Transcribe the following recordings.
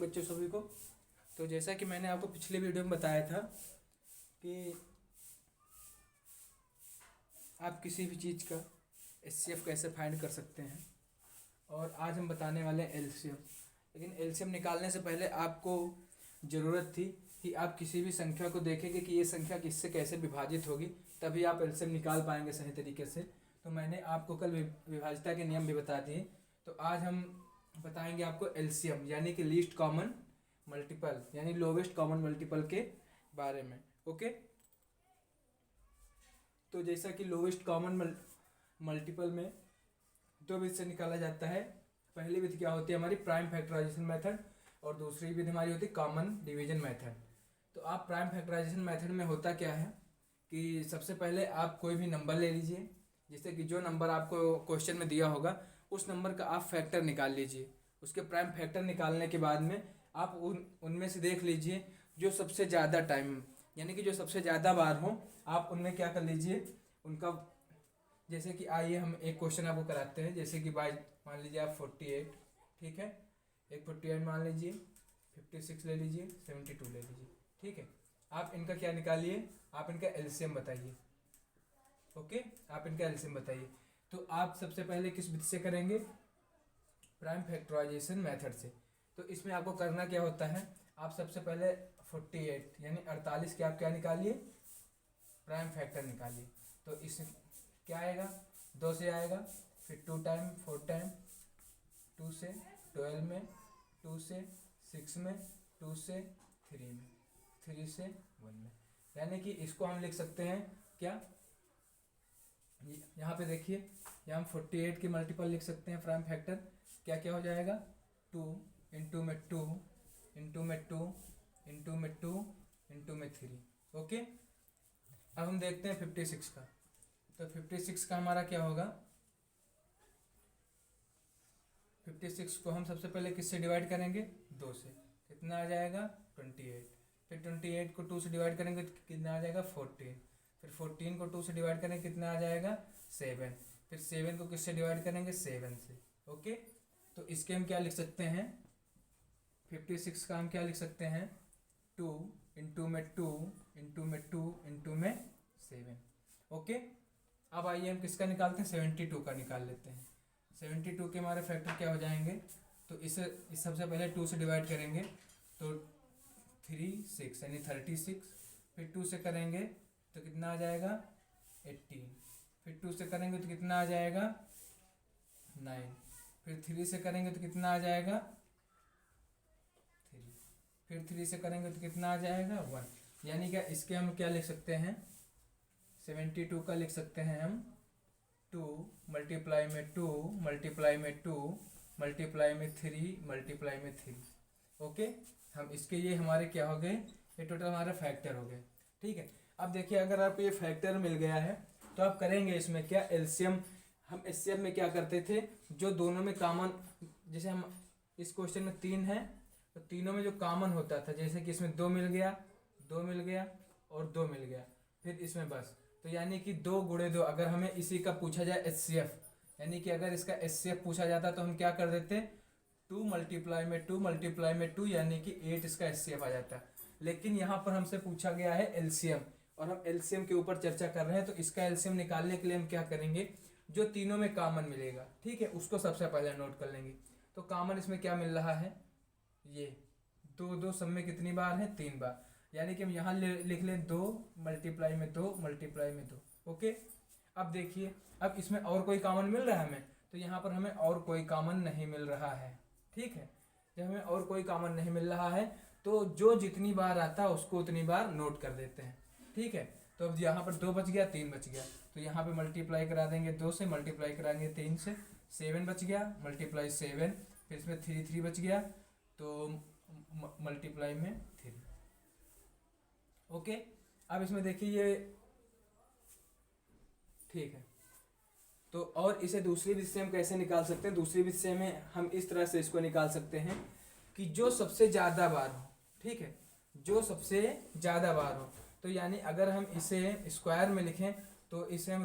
बच्चों सभी को। तो जैसा कि मैंने आपको पिछले वीडियो में बताया था कि आप किसी भी चीज़ का एचसीएफ कैसे फाइंड कर सकते हैं, और आज हम बताने वाले हैं एलसीएम। लेकिन एलसीएम निकालने से पहले आपको ज़रूरत थी कि आप किसी भी संख्या को देखेंगे कि ये संख्या किससे कैसे विभाजित होगी, तभी आप एलसीएम निकाल पाएंगे सही तरीके से। तो मैंने आपको कल विभाज्यता के नियम भी बता दिए। तो आज हम बताएंगे आपको एलसीएम यानी कि लीस्ट कॉमन मल्टीपल यानी लोवेस्ट कॉमन मल्टीपल के बारे में। ओके, तो जैसा कि लोवेस्ट कॉमन मल्टीपल में दो विधि से निकाला जाता है। पहली विधि क्या होती है हमारी प्राइम फैक्टराइजेशन मेथड, और दूसरी विधि हमारी होती है कॉमन डिवीजन मेथड। तो आप प्राइम फैक्टराइजेशन मेथड में होता क्या है कि सबसे पहले आप कोई भी नंबर ले लीजिए, जैसे कि जो नंबर आपको क्वेश्चन में दिया होगा उस नंबर का आप फैक्टर निकाल लीजिए। उसके प्राइम फैक्टर निकालने के बाद में आप उनमें से देख लीजिए जो सबसे ज़्यादा टाइम यानी कि जो सबसे ज़्यादा बार हो, आप उनमें क्या कर लीजिए उनका। जैसे कि आइए हम एक क्वेश्चन आपको कराते हैं, जैसे कि बाय मान लीजिए आप 48, ठीक है, एक 48 मान लीजिए, 56 ले लीजिए, 72 ले लीजिए, ठीक है। आप इनका क्या निकालिए, आप इनका एलसीएम बताइए। ओके, आप इनका एलसीएम बताइए। तो आप सबसे पहले किस विधि से करेंगे, प्राइम फैक्टराइजेशन मेथड से। तो इसमें आपको करना क्या होता है, आप सबसे पहले 48 यानी 48 के आप क्या निकालिए, प्राइम फैक्टर निकालिए। तो इस क्या आएगा, 2 से आएगा, फिर 2 टाइम 4 टाइम, 2 से 12 में, 2 से 6 में, 2 से 3 में, 3 से 1 में। यानी कि इसको हम लिख सकते हैं क्या, यहाँ पे देखिए, यहाँ हम 48 की मल्टीपल लिख सकते हैं प्राइम फैक्टर। क्या क्या हो जाएगा, 2 इंटू में 2 इंटू में 2 इंटू में 2 इंटू में 3। ओके, अब हम देखते हैं 56 का। तो 56 का हमारा क्या होगा, 56 को हम सबसे पहले किससे डिवाइड करेंगे, 2 से। कितना आ जाएगा, 28। फिर 28 को 2 से डिवाइड करेंगे तो कितना आ जाएगा, 14। फिर 14 को 2 से डिवाइड करेंगे कितना आ जाएगा, 7। फिर 7 को किससे डिवाइड करेंगे, 7 से। ओके, तो इसके हम क्या लिख सकते हैं, 56 का हम क्या लिख सकते हैं, 2 इंटू में 2 इंटू में 2 इंटू में 7। ओके, अब आइए हम किसका निकालते हैं, 72 का निकाल लेते हैं। 72 के हमारे फैक्टर क्या हो जाएंगे, तो इस सबसे पहले 2 से डिवाइड करेंगे तो 3 6 यानी 36। फिर 2 से करेंगे तो कितना आ जाएगा, 18। फिर 2 से करेंगे तो कितना आ जाएगा, 9। फिर 3 से करेंगे तो कितना आ जाएगा, 3। फिर 3 से करेंगे तो कितना आ जाएगा, 1। यानी क्या इसके हम क्या लिख सकते हैं, 72 का लिख सकते हैं हम 2 मल्टीप्लाई में 2 मल्टीप्लाई में 2 मल्टीप्लाई में 3 मल्टीप्लाई में 3। ओके, हम इसके ये हमारे क्या हो गए, ये टोटल हमारे फैक्टर हो गए। ठीक है, अब देखिए अगर आपको ये फैक्टर मिल गया है तो आप करेंगे इसमें क्या, एलसीएम। हम एलसीएम में क्या करते थे, जो दोनों में कॉमन, जैसे हम इस क्वेश्चन में 3 है तो तीनों में जो कॉमन होता था, जैसे कि इसमें 2 मिल गया, 2 मिल गया और 2 मिल गया, फिर इसमें बस। तो यानी कि 2 गुणे 2, अगर हमें इसी का पूछा जाए एचसीएफ, यानी कि अगर इसका एचसीएफ पूछा जाता तो हम क्या कर देते, 2 मल्टीप्लाई में 2 मल्टीप्लाई में 2 यानी कि 8 इसका एचसीएफ आ जाता। लेकिन यहाँ पर हमसे पूछा गया है एलसीएम, और हम एलसीएम के ऊपर चर्चा कर रहे हैं। तो इसका एलसीएम निकालने के लिए हम क्या करेंगे, जो तीनों में कॉमन मिलेगा, ठीक है, उसको सबसे पहले नोट कर लेंगे। तो कॉमन इसमें क्या मिल रहा है, ये 2 2 सब में कितनी बार है, 3 बार। यानी कि हम यहाँ लिख लें 2 मल्टीप्लाई में 2 मल्टीप्लाई में 2। ओके, अब देखिए, अब इसमें और कोई कॉमन मिल रहा है हमें, तो यहाँ पर हमें और कोई कॉमन नहीं मिल रहा है। ठीक है, जब हमें और कोई कॉमन नहीं मिल रहा है तो जो जितनी बार आता है उसको उतनी बार नोट कर देते हैं। ठीक है, तो अब यहाँ पर 2 बच गया, 3 बच गया, तो यहाँ पे मल्टीप्लाई करा देंगे 2 से, मल्टीप्लाई कराएंगे 3 से, 7 बच गया, मल्टीप्लाई 7। फिर इसमें 3 बच गया, तो मल्टीप्लाई में 3। ओके, अब इसमें देखिए ये, ठीक है, तो और इसे दूसरी विधि से हम कैसे निकाल सकते हैं, दूसरी विधि से में हम इस तरह से इसको निकाल सकते हैं कि जो सबसे ज़्यादा बार हो, ठीक है, जो सबसे ज़्यादा बार हो। तो यानी अगर हम इसे स्क्वायर में लिखें तो इसे हम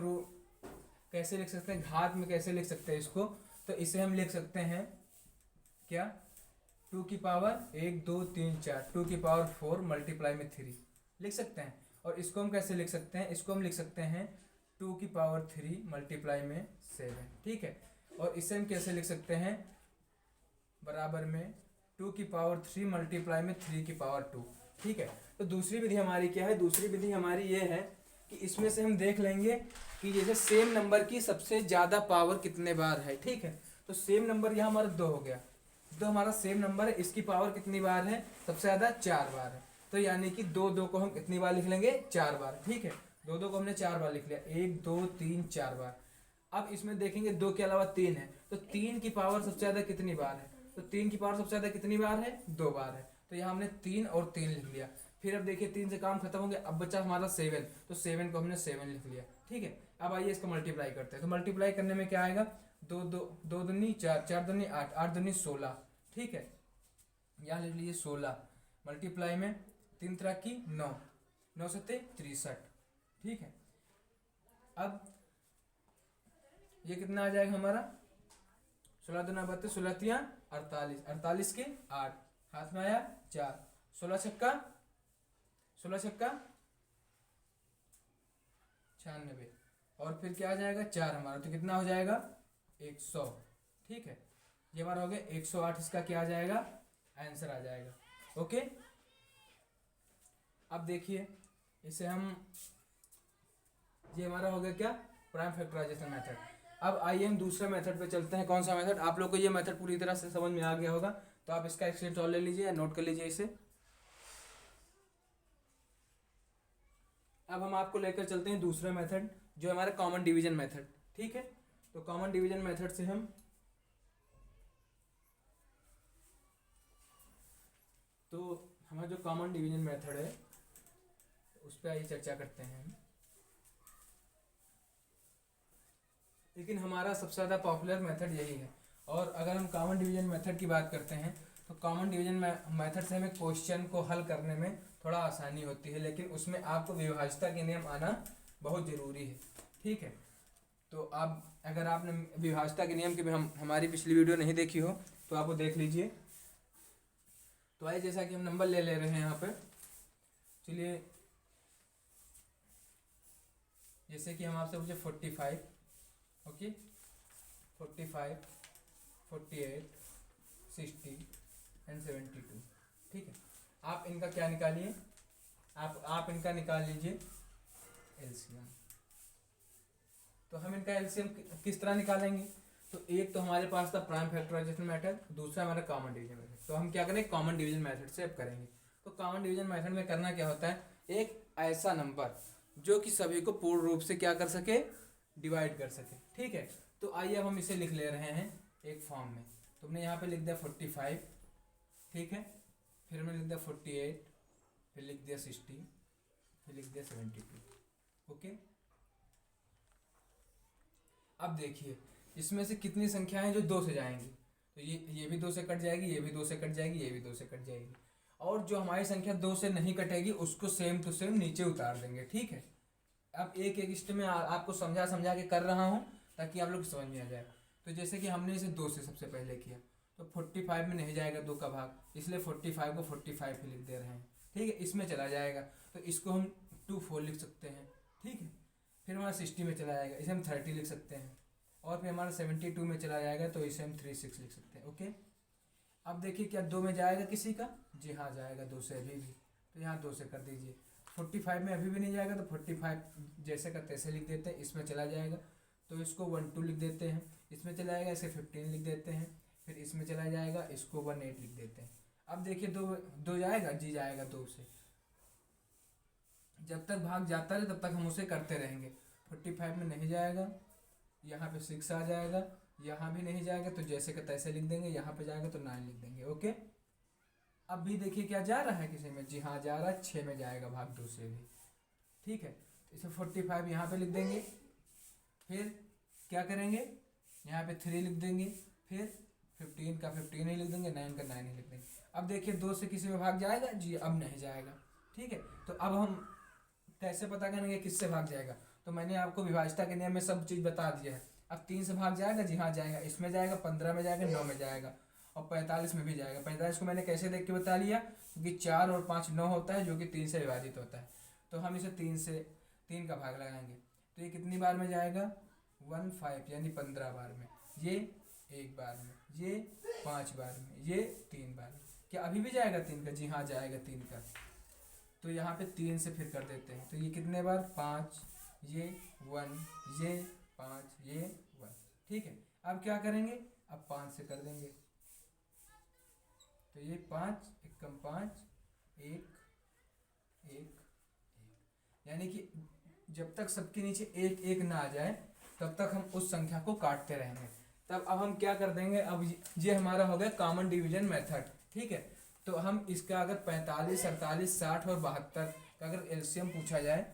कैसे लिख सकते हैं, घात में कैसे लिख सकते हैं इसको, तो इसे हम लिख सकते हैं क्या, 2 की पावर 1 2 3 4, 2 की पावर 4 मल्टीप्लाई में 3 लिख सकते हैं। और इसको हम कैसे लिख सकते हैं, इसको हम लिख सकते हैं 2 की पावर 3 मल्टीप्लाई में 7, ठीक है। और इसे हम कैसे लिख सकते हैं, बराबर में 2 की पावर 3 मल्टीप्लाई में 3 की पावर 2, ठीक है। तो दूसरी विधि हमारी क्या है, दूसरी विधि हमारी ये है कि इसमें से हम देख लेंगे कि जैसे सेम नंबर की सबसे ज़्यादा पावर कितने बार है, ठीक है। तो सेम नंबर यहाँ हमारा 2 हो गया, 2 हमारा सेम नंबर है, इसकी पावर कितनी बार है, सबसे ज़्यादा 4 बार है। तो यानी कि 2 2 को हम कितनी बार लिख लेंगे, 4 बार, ठीक है। 2 2 को हमने 4 बार लिख लिया, 1 2 3 4 बार। अब इसमें देखेंगे 2 के अलावा 3 है, तो 3 की पावर सबसे ज़्यादा कितनी बार है, तो 3 की पावर सबसे ज़्यादा कितनी बार है, 2 बार है। तो यहाँ हमने 3 और 3 लिख लिया। फिर अब देखिए 3 से काम खत्म हो गया, अब बचा हमारा 7, तो 7 को हमने 7 लिख लिया, ठीक है। अब आइए इसको मल्टीप्लाई करते हैं। तो मल्टीप्लाई करने में क्या आएगा, 2 2 2 दूनी 4, 4 दूनी 8, 8 दूनी 16, ठीक है। यहाँ लिख लीजिए 16 मल्टीप्लाई में 3 तरह की 9, 9 सत्ते 63, ठीक है। अब ये कितना आ जाएगा हमारा, 16 दूना 32, 16 तिया 48, 48 के 8, हाथ में आया 4, 16 छक्का 96, और फिर क्या आ जाएगा 4 हमारा, तो कितना हो जाएगा 100, ठीक है। ये हमारा हो गया 108, इसका क्या आ जाएगा, आंसर आ जाएगा, ओके। अब देखिए इसे हम, ये हमारा हो गया क्या, प्राइम फैक्टराइजेशन मेथड। अब आइए हम दूसरे मेथड पे चलते हैं। कौन सा मेथड, आप लोग को ये मेथड पूरी तरह से समझ में आ गया होगा, तो आप इसका स्क्रीनशॉट ले लीजिए या नोट कर लीजिए इसे। अब हम आपको लेकर चलते हैं दूसरा मेथड, जो हमारा कॉमन डिवीजन मेथड, ठीक है। तो कॉमन डिवीजन मेथड से हम, तो हमारा जो कॉमन डिवीजन मेथड है उस पर आइए चर्चा करते हैं हम। लेकिन हमारा सबसे ज़्यादा पॉपुलर मेथड यही है। और अगर हम कॉमन डिवीजन मेथड की बात करते हैं तो कॉमन डिवीजन मेथड से हमें क्वेश्चन को हल करने में थोड़ा आसानी होती है, लेकिन उसमें आपको विभाज्यता के नियम आना बहुत ज़रूरी है, ठीक है। तो आप, अगर आपने विभाज्यता के नियम की हमारी पिछली वीडियो नहीं देखी हो तो आप वो देख लीजिए। तो आइए, जैसा कि हम नंबर ले रहे हैं यहाँ पे, चलिए जैसे कि हम आपसे पूछे 45, ओके, 45, 48, 60 एंड 72, ठीक है। आप इनका क्या निकालिए, आप इनका निकाल लीजिए एलसीएम। तो हम इनका एलसीएम किस तरह निकालेंगे, तो एक तो हमारे पास था प्राइम फैक्टराइजेशन मेथड, दूसरा हमारा कॉमन डिवीजन मेथड। तो हम क्या करेंगे, कॉमन डिवीजन मेथड से अब करेंगे। तो कॉमन डिवीजन मेथड में करना क्या होता है, एक ऐसा नंबर जो कि सभी को पूर्ण रूप से क्या कर सके, डिवाइड कर सके, ठीक है। तो आइए अब हम इसे लिख ले रहे हैं एक फॉर्म में। तुमने यहाँ पे लिख दिया 45, ठीक है, फिर हमने लिख दिया 48, फिर लिख दिया 60, फिर लिख दिया 72, ओके। अब देखिए इसमें से कितनी संख्याएं जो 2 से जाएंगी, तो ये भी 2 से कट जाएगी, ये भी 2 से कट जाएगी, ये भी 2 से कट जाएगी। और जो हमारी संख्या 2 से नहीं कटेगी उसको सेम टू सेम नीचे उतार देंगे, ठीक है। अब एक एक स्टेप में आपको समझा समझा के कर रहा हूँ ताकि आप लोग समझ में आ जाए। तो जैसे कि हमने इसे 2 से सबसे पहले किया, तो 45 में नहीं जाएगा 2 का भाग, इसलिए 45 को 45 ही लिख दे रहे हैं, ठीक है। इसमें चला जाएगा तो इसको हम 24 लिख सकते हैं, ठीक है। फिर हमारा 60 में चला जाएगा, इसे हम 30 लिख सकते हैं। और फिर हमारा 72 में चला जाएगा तो इसे हम 36 लिख सकते हैं, ओके। अब देखिए क्या 2 में जाएगा किसी का, जी हाँ जाएगा 2 से अभी भी, तो यहाँ 2 से कर दीजिए। 45 में अभी भी नहीं जाएगा तो 45 जैसे का तैसे लिख देते हैं, इसमें चला जाएगा तो इसको 12 लिख देते हैं, इसमें चला जाएगा इसे 15 लिख देते हैं, फिर इसमें चला जाएगा इसको 18 लिख देते हैं। अब देखिए 2 जाएगा, जी जाएगा 2 से, जब तक भाग जाता रहे तब तक हम उसे करते रहेंगे। 45 में नहीं जाएगा, यहाँ पे 6 आ जाएगा, यहाँ भी नहीं जाएगा तो जैसे का तैसे लिख देंगे, यहाँ पे जाएगा तो 9 लिख देंगे, ओके। अब भी देखिए क्या जा रहा है किसी में, जी हाँ जा रहा है, 6 में जाएगा भाग 2 से भी, ठीक है। इसे 45 यहाँ पे लिख देंगे, फिर क्या करेंगे, यहाँ पे 3 लिख देंगे, फिर 15 का 15 ही लिख देंगे, 9 का 9 ही लिख देंगे। अब देखिए 2 से किसी में भाग जाएगा, जी अब नहीं जाएगा, ठीक है। तो अब हम कैसे पता करेंगे किससे भाग जाएगा, तो मैंने आपको विभाज्यता के नियम में सब चीज़ बता दिया है। अब 3 से भाग जाएगा, जी हाँ जाएगा, इसमें जाएगा, 15 में जाएगा, 9 में जाएगा। और 45 में भी जाएगा। 45 को मैंने कैसे देख के बता लिया, क्योंकि 4 और 5 9 होता है, जो कि 3 से विभाजित होता है। तो हम इसे 3 का भाग लगाएंगे, तो ये कितनी बार में जाएगा, 15 यानी 15 बार में, ये 1 बार में, ये 5 बार में, ये 3 बार में। क्या अभी भी जाएगा 3 का? जी हाँ जाएगा 3 का। तो यहाँ पे 3 से फिर कर देते हैं, तो ये कितने बार, 5, ये 1, ये 5, ये 1। ठीक है, अब क्या करेंगे, अब 5 से कर देंगे, तो ये 5 एकम 5, 1 1 1, यानी कि जब तक सबके नीचे 1 1 ना आ जाए तब तक हम उस संख्या को काटते रहेंगे। तब अब हम क्या कर देंगे, अब ये हमारा हो गया कॉमन डिवीजन मेथड। ठीक है, तो हम इसका अगर 45 48 60 और 72 का अगर एलसीएम पूछा जाए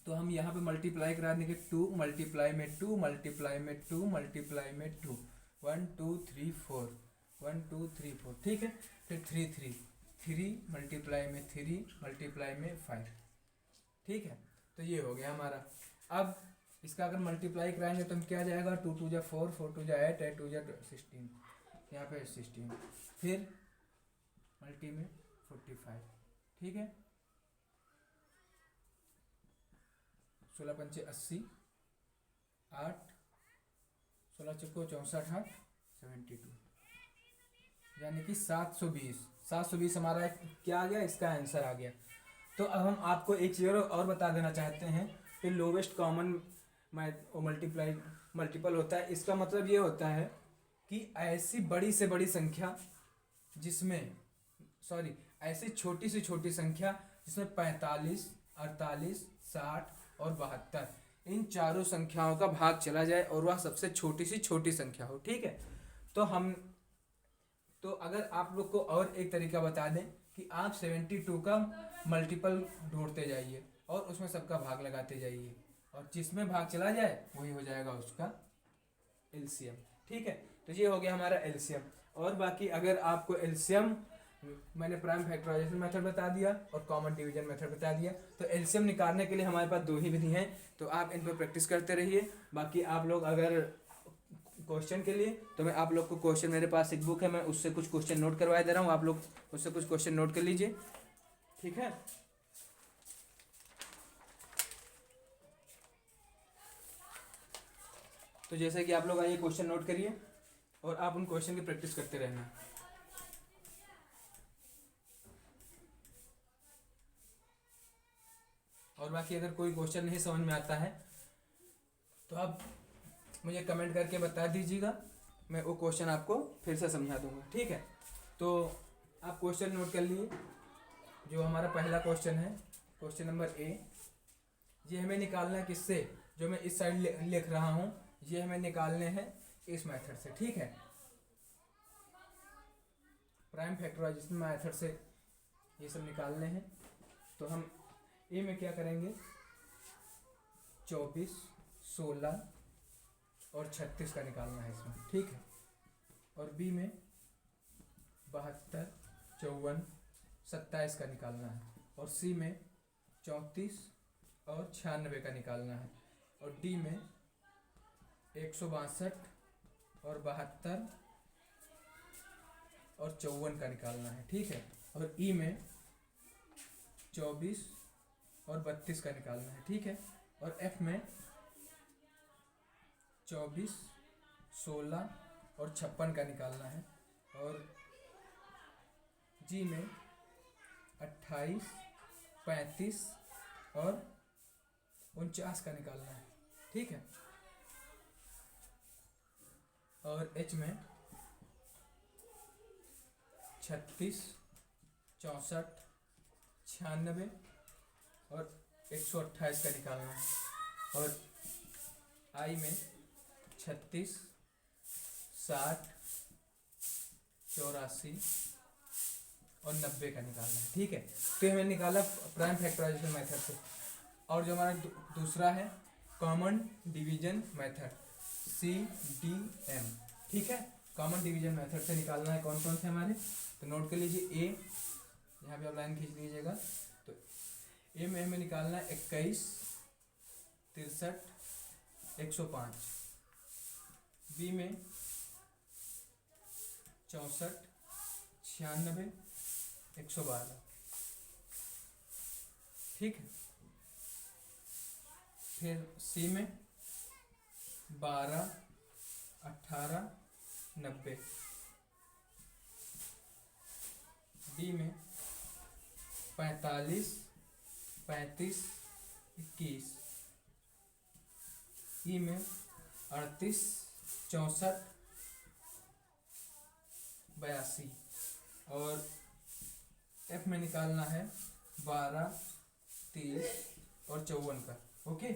तो हम यहाँ पे मल्टीप्लाई करा देंगे, 2 मल्टीप्लाई में 2 मल्टीप्लाई में 2 मल्टीप्लाई में 2, 1 2 3 4, 1 2 3 4। ठीक है, फिर 3 मल्टीप्लाई में 3 मल्टीप्लाई में 5। ठीक है, तो ये हो गया हमारा। अब इसका अगर मल्टीप्लाई कराएंगे तो हम क्या जाएगा, 2 2 जा 4, 4 2 जा 8, 8 2 जा 16, यहाँ पे 16, फिर मल्टी में 45। ठीक है, 16 पंचे 80, 8 16 चौको 64, 8 72, यानी कि 720 हमारा क्या आ गया, इसका आंसर आ गया। तो अब हम आपको एक चीज़ और बता देना चाहते हैं कि लोवेस्ट कॉमन मल्टीपल होता है। इसका मतलब ये होता है कि ऐसी बड़ी से बड़ी संख्या जिसमें ऐसी छोटी से छोटी संख्या जिसमें 45 48 60 और 72 इन चारों संख्याओं का भाग चला जाए और वह सबसे छोटी से छोटी संख्या हो। ठीक है, तो अगर आप लोग को और एक तरीका बता दें कि आप 72 का मल्टीपल ढूंढते जाइए और उसमें सबका भाग लगाते जाइए, और जिसमें भाग चला जाए वही हो जाएगा उसका एलसीएम। ठीक है, तो ये हो गया हमारा एलसीएम। और बाकी अगर आपको एलसीएम, मैंने प्राइम फैक्टराइजेशन मेथड बता दिया और कॉमन डिवीजन मेथड बता दिया, तो एलसीएम निकालने के लिए हमारे पास 2 ही विधि हैं, तो आप इन पर प्रैक्टिस करते रहिए। बाकी आप लोग अगर क्वेश्चन के लिए, तो मैं आप लोग को क्वेश्चन, मेरे पास एक बुक है, मैं उससे कुछ क्वेश्चन नोट करवा दे रहा हूँ, आप लोग उससे कुछ क्वेश्चन नोट कर लीजिए। ठीक है, तो जैसे कि आप लोग आइए क्वेश्चन नोट करिए और आप उन क्वेश्चन की प्रैक्टिस करते रहना। और बाकी अगर कोई क्वेश्चन नहीं समझ में आता है तो आप मुझे कमेंट करके बता दीजिएगा, मैं वो क्वेश्चन आपको फिर से समझा दूंगा। ठीक है, तो आप क्वेश्चन नोट कर लिए। जो हमारा पहला क्वेश्चन है, क्वेश्चन नंबर ए, ये हमें निकालना है किससे, जो मैं इस साइड लिख रहा हूँ, ये हमें निकालने हैं इस मेथड से। ठीक है, प्राइम फैक्टराइजेशन मेथड से ये सब निकालने हैं। तो हम ए में क्या करेंगे, 24 16 और 36 का निकालना है इसमें। ठीक है, और बी में 72 54 27 का निकालना है, और सी में 34 और 96 का निकालना है, और डी में 162 और 72 और 54 का निकालना है। ठीक है, और ई में 24 और 32 का निकालना है। ठीक है, और एफ में 24 16 और 56 का निकालना है, और जी में 28 35 और 49 का निकालना है। ठीक है, और एच में 36 64 96 और 128 का निकालना है, और आई में 36 60 84 और 90 का निकालना है। ठीक है, तो हमें निकाला प्राइम फैक्टराइजेशन मेथड से। और जो हमारा दूसरा है कॉमन डिवीजन मेथड, CDM। ठीक है, कॉमन डिवीजन मेथड से निकालना है कौन कौन से हमारे, तो नोट कर लीजिए। ए, यहाँ पे आप लाइन खींच लीजिएगा, तो ए में हमें निकालना है 21 63 105, बी में 64, 96, 112। ठीक है। फिर सी में 12, 18, 90। डी में 45, 35, 21। ई में 38, 64, 82। और एफ में निकालना है 12, 30 और 54 का। ओके,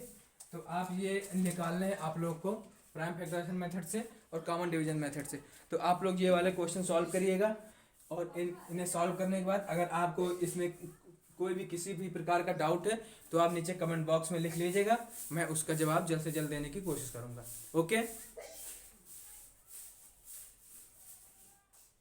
तो आप ये निकालने हैं आप लोग को प्राइम फैक्टराइजेशन मेथड से और कॉमन डिवीजन मेथड से। तो आप लोग ये वाले क्वेश्चन सॉल्व करिएगा और इन्हें सॉल्व करने के बाद अगर आपको इसमें कोई भी किसी भी प्रकार का डाउट है तो आप नीचे कमेंट बॉक्स में लिख लीजिएगा, मैं उसका जवाब जल्द से जल्द देने की कोशिश करूँगा। ओके।